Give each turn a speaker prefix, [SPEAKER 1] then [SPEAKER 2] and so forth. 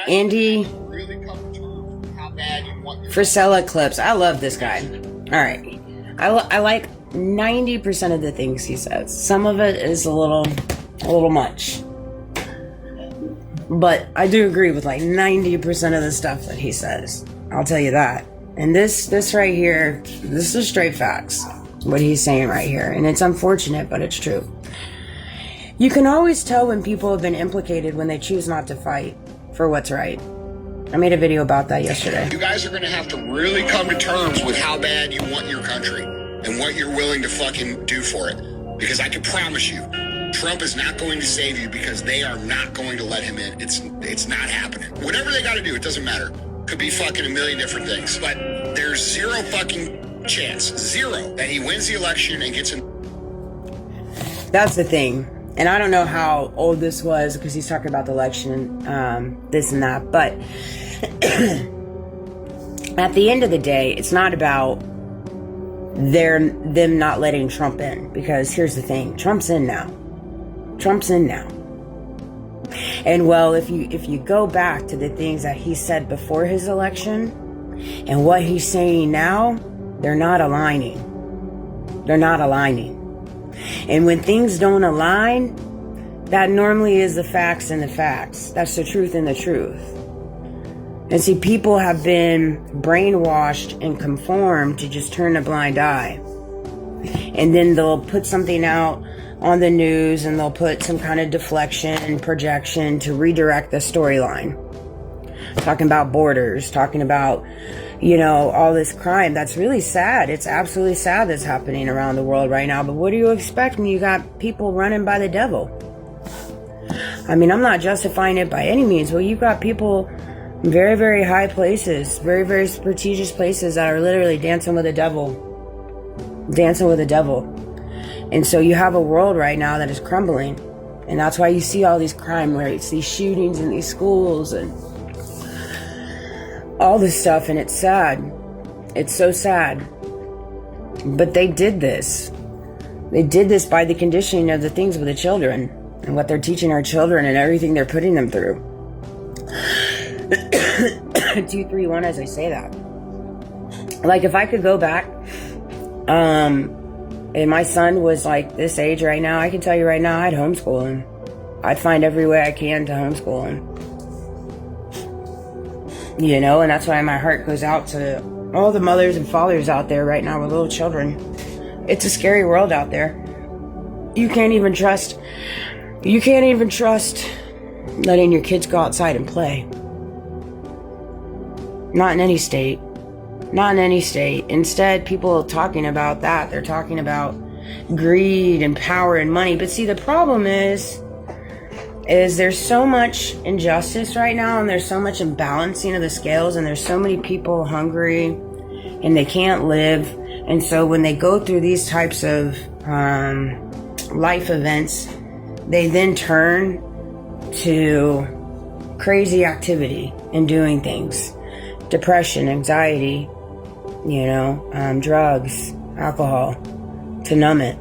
[SPEAKER 1] Andy Frisella Clips. I love this guy. All right. I like 90% of the things he says. Some of it is a little much. But I do agree with like 90% of the stuff that he says. I'll tell you that. And this right here, this is straight facts. What he's saying right here. And it's unfortunate, but it's true. You can always tell when people have been implicated when they choose not to fight for what's right. I made a video about that yesterday.
[SPEAKER 2] You guys are going to have to really come to terms with how bad you want your country and what you're willing to fucking do for it. Because I can promise you, Trump is not going to save you because they are not going to let him in. It's not happening. Whatever they got to do, it doesn't matter. Could be fucking a million different things. But there's zero fucking chance, zero, that he wins the election and gets in.
[SPEAKER 1] That's the thing. And I don't know how old this was because he's talking about the election, this and that. But at the end of the day, it's not about them not letting Trump in. Because here's the thing. Trump's in now. Trump's in now. And well, if you go back to the things that he said before his election and what he's saying now, they're not aligning. They're not aligning. And when things don't align, that normally is the facts and the facts. That's the truth and the truth. And see, people have been brainwashed and conformed to just turn a blind eye. And then they'll put something out on the news and they'll put some kind of deflection and projection to redirect the storyline. Talking about borders, talking about, all this crime. That's really sad. It's absolutely sad that's happening around the world right now. But what do you expect when you got people running by the devil? I mean, I'm not justifying it by any means. Well, you've got people in very, very high places, very, very prestigious places that are literally dancing with the devil. Dancing with the devil. And so you have a world right now that is crumbling. And that's why you see all these crime rates, these shootings in these schools and all this stuff. And it's sad. It's so sad. But they did this. They did this by the conditioning of the things with the children and what they're teaching our children and everything they're putting them through. 2, 3, 1 as I say that. Like if I could go back, and my son was like this age right now, I can tell you right now, I'd homeschool him. I'd find every way I can to homeschool him. And that's why my heart goes out to all the mothers and fathers out there right now with little children. It's a scary world out there. You can't even trust letting your kids go outside and play. Not in any state. Not in any state. Instead, people are talking about that. They're talking about greed and power and money. But see, the problem is there's so much injustice right now, and there's so much imbalancing of the scales, and there's so many people hungry and they can't live. And so when they go through these types of life events, they then turn to crazy activity and doing things. Depression, anxiety, drugs, alcohol, to numb it.